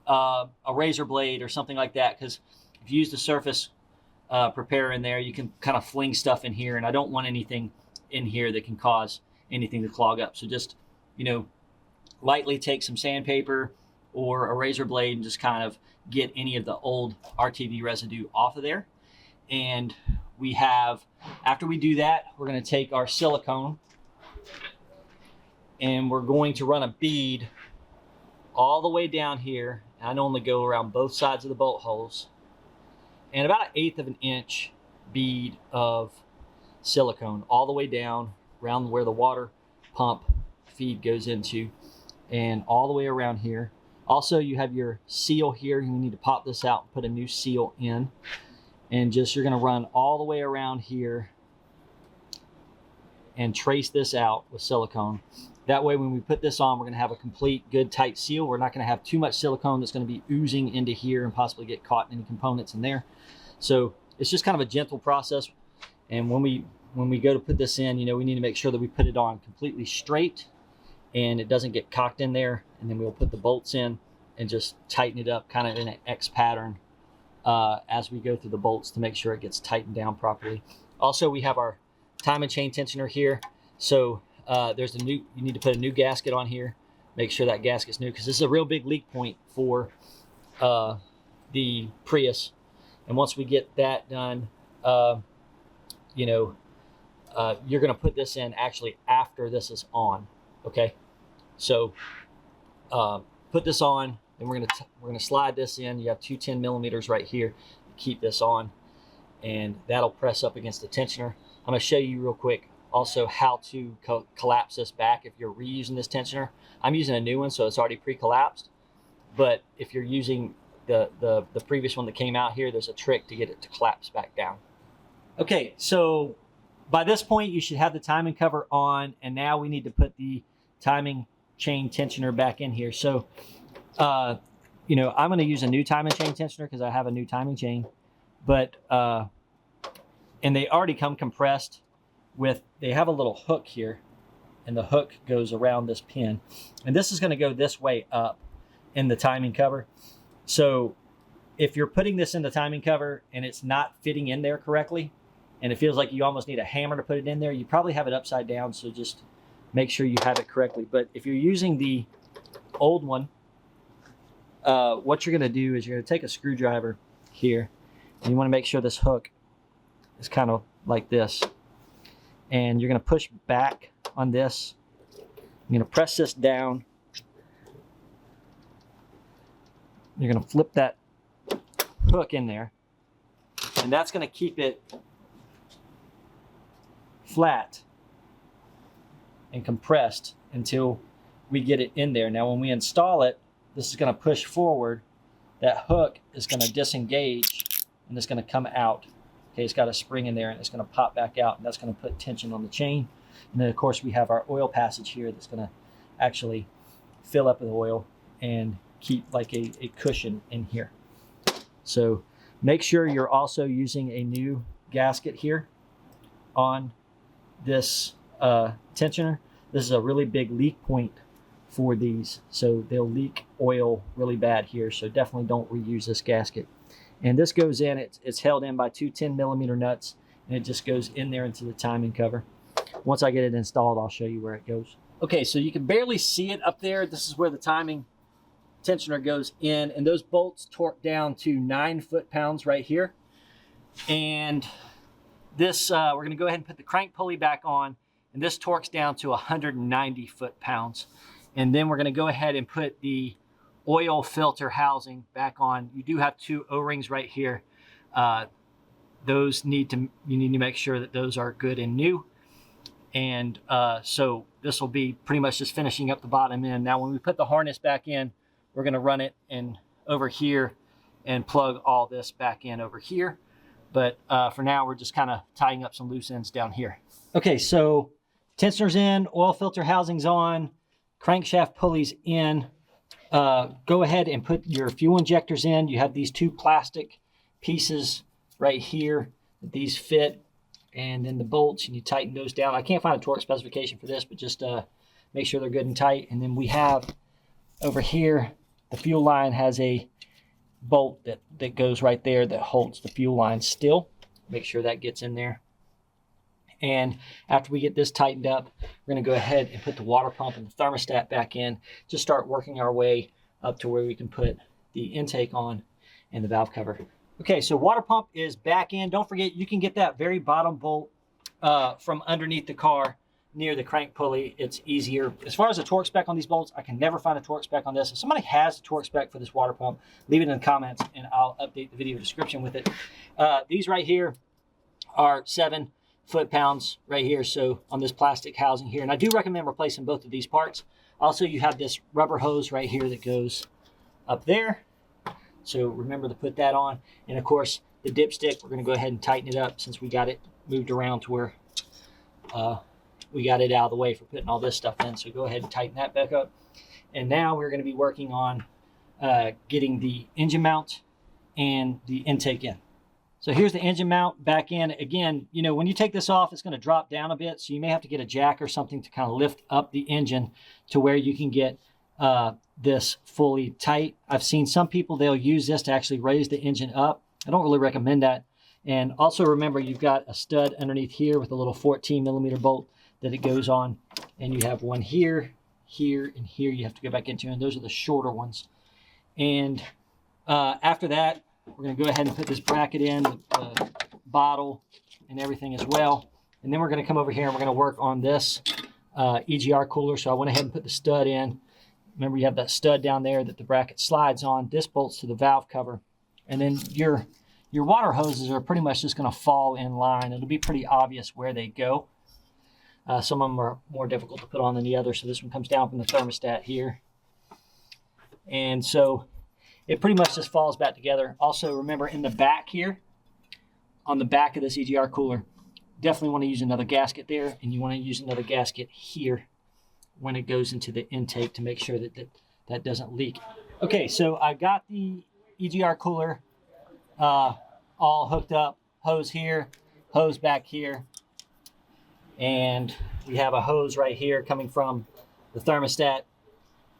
a razor blade or something like that, because if you use the surface preparer in there, you can kind of fling stuff in here, and I don't want anything in here that can cause anything to clog up. So just, lightly take some sandpaper or a razor blade and just kind of get any of the old RTV residue off of there. And we have, after we do that, we're going to take our silicone and we're going to run a bead all the way down here. I normally go around both sides of the bolt holes, and about 1/8 of an inch bead of silicone all the way down around where the water pump feed goes into, and all the way around here. Also, you have your seal here. You need to pop this out and put a new seal in. And you're going to run all the way around here and trace this out with silicone. That way, when we put this on, we're going to have a complete, good, tight seal. We're not going to have too much silicone that's going to be oozing into here and possibly get caught in any components in there. So it's just kind of a gentle process. And when we go to put this in, we need to make sure that we put it on completely straight and it doesn't get cocked in there. And then we'll put the bolts in and just tighten it up kind of in an X pattern as we go through the bolts to make sure it gets tightened down properly. Also, we have our timing chain tensioner here. So you need to put a new gasket on here. Make sure that gasket's new, because this is a real big leak point for the Prius. And once we get that done, you're going to put this in actually after this is on. Okay, so put this on, and we're gonna slide this in. You have two 10 millimeters right here to keep this on, and that'll press up against the tensioner. I'm gonna show you real quick also how to collapse this back if you're reusing this tensioner. I'm using a new one, so it's already pre-collapsed. But if you're using the previous one that came out here, there's a trick to get it to collapse back down. Okay, so by this point you should have the timing cover on, and now we need to put the timing chain tensioner back in here. So you know, I'm going to use a new timing chain tensioner because I have a new timing chain, but and they already come compressed with, they have a little hook here, and the hook goes around this pin, and this is going to go this way up in the timing cover. So if you're putting this in the timing cover and it's not fitting in there correctly, and it feels like you almost need a hammer to put it in there, you probably have it upside down, so just make sure you have it correctly. But if you're using the old one, what you're going to do is you're going to take a screwdriver here, and you want to make sure this hook is kind of like this, and you're going to push back on this. You're going to press this down. You're going to flip that hook in there, and that's going to keep it flat and compressed until we get it in there. Now when we install it, this is going to push forward. That hook is going to disengage, and it's going to come out. Okay, it's got a spring in there, and it's going to pop back out, and that's going to put tension on the chain. And then of course we have our oil passage here that's going to actually fill up with oil and keep like a cushion in here. So make sure you're also using a new gasket here on this tensioner. This is a really big leak point for these, so they'll leak oil really bad here, so definitely don't reuse this gasket. And this goes in, it's held in by two 10mm nuts, and it just goes in there into the timing cover. Once I get it installed, I'll show you where it goes. Okay, so you can barely see it up there. This is where the timing tensioner goes in, and those bolts torque down to 9 foot-pounds right here. And this, we're gonna go ahead and put the crank pulley back on, and this torques down to 190 foot-pounds. And then we're gonna go ahead and put the oil filter housing back on. You do have 2 O-rings right here. Those you need to make sure that those are good and new. And so this will be pretty much just finishing up the bottom end. Now when we put the harness back in, we're gonna run it in over here and plug all this back in over here. But for now, we're just kind of tying up some loose ends down here. Okay, so tensioner's in, oil filter housing's on, crankshaft pulley's in. Go ahead and put your fuel injectors in. You have these 2 plastic pieces right here. These fit, and then the bolts, and you tighten those down. I can't find a torque specification for this, but just make sure they're good and tight. And then we have over here, the fuel line has a bolt that goes right there that holds the fuel line still. Make sure that gets in there. And after we get this tightened up, we're going to go ahead and put the water pump and the thermostat back in. Just start working our way up to where we can put the intake on and the valve cover. Okay, so water pump is back in. Don't forget, you can get that very bottom bolt from underneath the car near the crank pulley. It's easier. As far as the torque spec on these bolts, I can never find a torque spec on this. If somebody has a torque spec for this water pump, leave it in the comments and I'll update the video description with it. These right here are 7 foot-pounds right here, so on this plastic housing here. And I do recommend replacing both of these parts. Also, you have this rubber hose right here that goes up there. So remember to put that on. And of course, the dipstick, we're going to go ahead and tighten it up since we got it moved around to where we got it out of the way for putting all this stuff in. So go ahead and tighten that back up. And now we're going to be working on getting the engine mount and the intake in. So here's the engine mount back in. Again, you know, when you take this off, it's going to drop down a bit. So you may have to get a jack or something to kind of lift up the engine to where you can get this fully tight. I've seen some people, they'll use this to actually raise the engine up. I don't really recommend that. And also remember, you've got a stud underneath here with a little 14mm bolt that it goes on. And you have one here, here, and here you have to go back into, and those are the shorter ones. And after that, we're going to go ahead and put this bracket in, the bottle, and everything as well. And then we're going to come over here and we're going to work on this EGR cooler. So I went ahead and put the stud in. Remember, you have that stud down there that the bracket slides on. This bolts to the valve cover. And then your water hoses are pretty much just going to fall in line. It'll be pretty obvious where they go. Some of them are more difficult to put on than the others. So this one comes down from the thermostat here. And so it pretty much just falls back together. Also, remember in the back here, on the back of this EGR cooler, definitely want to use another gasket there, and you want to use another gasket here when it goes into the intake to make sure that doesn't leak. Okay, so I got the EGR cooler all hooked up, hose here, hose back here, and we have a hose right here coming from the thermostat.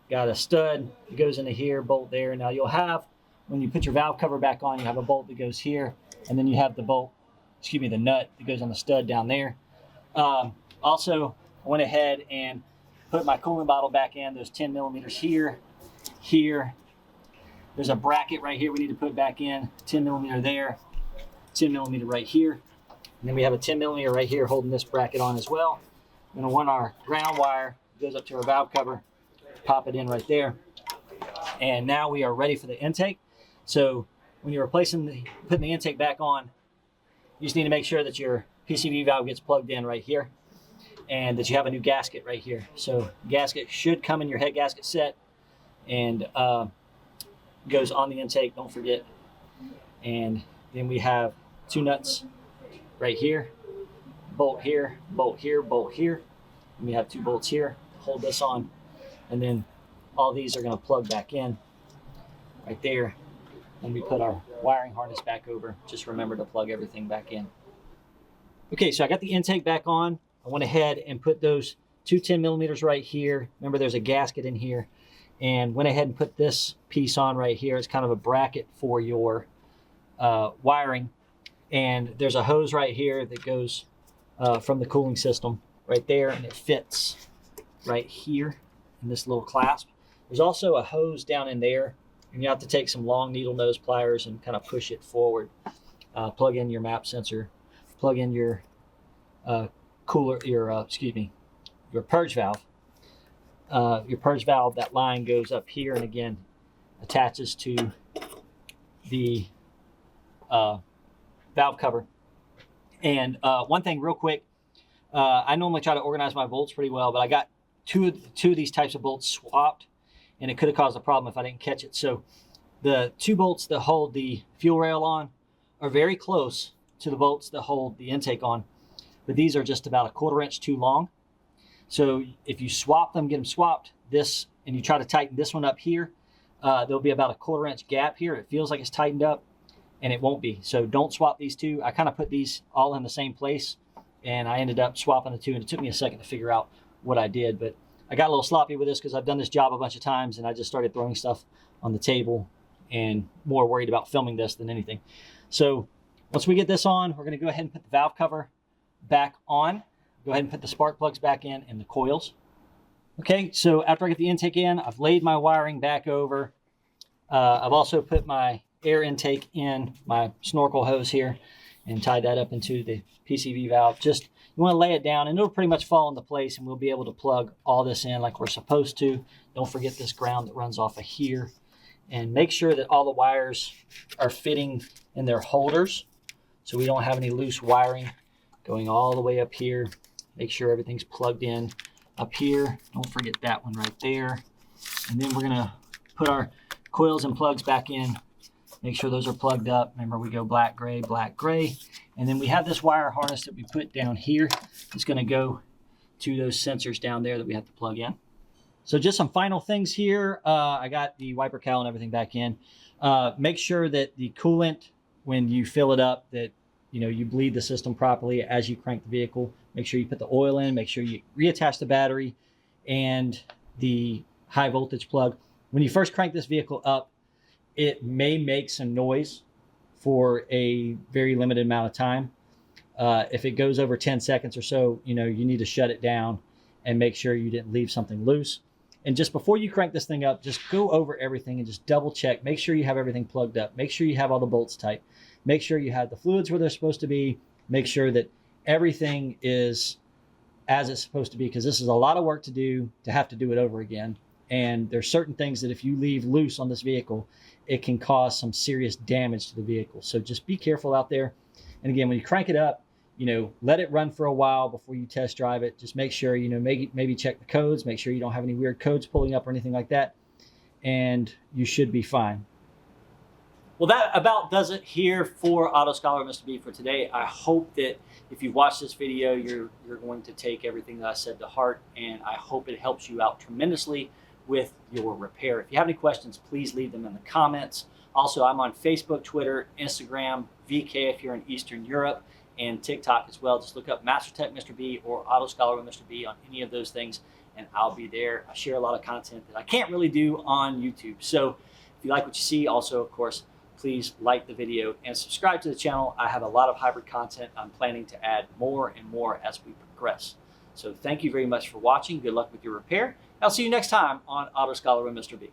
Got a stud that goes into here, bolt there. Now you'll have, when you put your valve cover back on, you have a bolt that goes here, and then you have the the nut that goes on the stud down there. Also, I went ahead and put my coolant bottle back in, those 10 millimeters here. There's a bracket right here we need to put back in, 10 millimeter there, 10 millimeter right here. And then we have a 10 millimeter right here holding this bracket on as well. We're gonna run our ground wire, goes up to our valve cover, pop it in right there. And now we are ready for the intake. So when you're putting the intake back on, you just need to make sure that your PCV valve gets plugged in right here and that you have a new gasket right here. So gasket should come in your head gasket set and goes on the intake, don't forget. And then we have two nuts right here, bolt here, bolt here, bolt here. And we have two bolts here to hold this on. And then all these are going to plug back in right there. And we put our wiring harness back over. Just remember to plug everything back in. Okay, so I got the intake back on. I went ahead and put those two 10 millimeters right here. Remember, there's a gasket in here. And went ahead and put this piece on right here. It's kind of a bracket for your wiring. And there's a hose right here that goes from the cooling system right there, and it fits right here in this little clasp. There's also a hose down in there, and you have to take some long needle nose pliers and kind of push it forward. Plug in your map sensor, plug in your your purge valve. Your purge valve, that line goes up here and again attaches to the valve cover. And one thing real quick, I normally try to organize my bolts pretty well, but I got two of these types of bolts swapped, and it could have caused a problem if I didn't catch it. So the two bolts that hold the fuel rail on are very close to the bolts that hold the intake on, but these are just about 1/4 inch too long. So if you swap them, get them swapped, and you try to tighten this one up here, there'll be about 1/4 inch gap here. It feels like it's tightened up, and it won't be. So don't swap these two. I kind of put these all in the same place, and I ended up swapping the two, and it took me a second to figure out what I did. But I got a little sloppy with this because I've done this job a bunch of times, and I just started throwing stuff on the table and more worried about filming this than anything. So once we get this on, we're going to go ahead and put the valve cover back on. Go ahead and put the spark plugs back in and the coils. Okay, so after I get the intake in, I've laid my wiring back over. I've also put my air intake in my snorkel hose here and tied that up into the PCV valve. Just, you want to lay it down and it'll pretty much fall into place, and we'll be able to plug all this in like we're supposed to. Don't forget this ground that runs off of here, and make sure that all the wires are fitting in their holders so we don't have any loose wiring going all the way up here. Make sure everything's plugged in up here. Don't forget that one right there. And then we're gonna put our coils and plugs back in. Make sure those are plugged up. Remember, we go black, gray, and then we have this wire harness that we put down here. It's gonna go to those sensors down there that we have to plug in. So just some final things here. I got the wiper cowl and everything back in. Make sure that the coolant, when you fill it up, that you bleed the system properly as you crank the vehicle. Make sure you put the oil in. Make sure you reattach the battery and the high voltage plug. When you first crank this vehicle up, it may make some noise for a very limited amount of time. If it goes over 10 seconds or so, you need to shut it down and make sure you didn't leave something loose. And just before you crank this thing up, just go over everything and just double check. Make sure you have everything plugged up. Make sure you have all the bolts tight. Make sure you have the fluids where they're supposed to be. Make sure that everything is as it's supposed to be, because this is a lot of work to do, to have to do it over again. And there's certain things that if you leave loose on this vehicle, it can cause some serious damage to the vehicle. So just be careful out there. And again, when you crank it up, let it run for a while before you test drive it. Just make sure, maybe check the codes, make sure you don't have any weird codes pulling up or anything like that. And you should be fine. Well, that about does it here for Auto Scholar Mr. B for today. I hope that if you've watched this video, you're going to take everything that I said to heart, and I hope it helps you out tremendously with your repair. If you have any questions, please leave them in the comments. Also, I'm on Facebook, Twitter, Instagram, VK if you're in Eastern Europe, and TikTok as well. Just look up MasterTech Mr. B or Auto Scholar with Mr. B on any of those things, and I'll be there. I share a lot of content that I can't really do on YouTube. So if you like what you see, also, of course, please like the video and subscribe to the channel. I have a lot of hybrid content. I'm planning to add more and more as we progress. So thank you very much for watching. Good luck with your repair. I'll see you next time on Auto Scholar with Mr. B.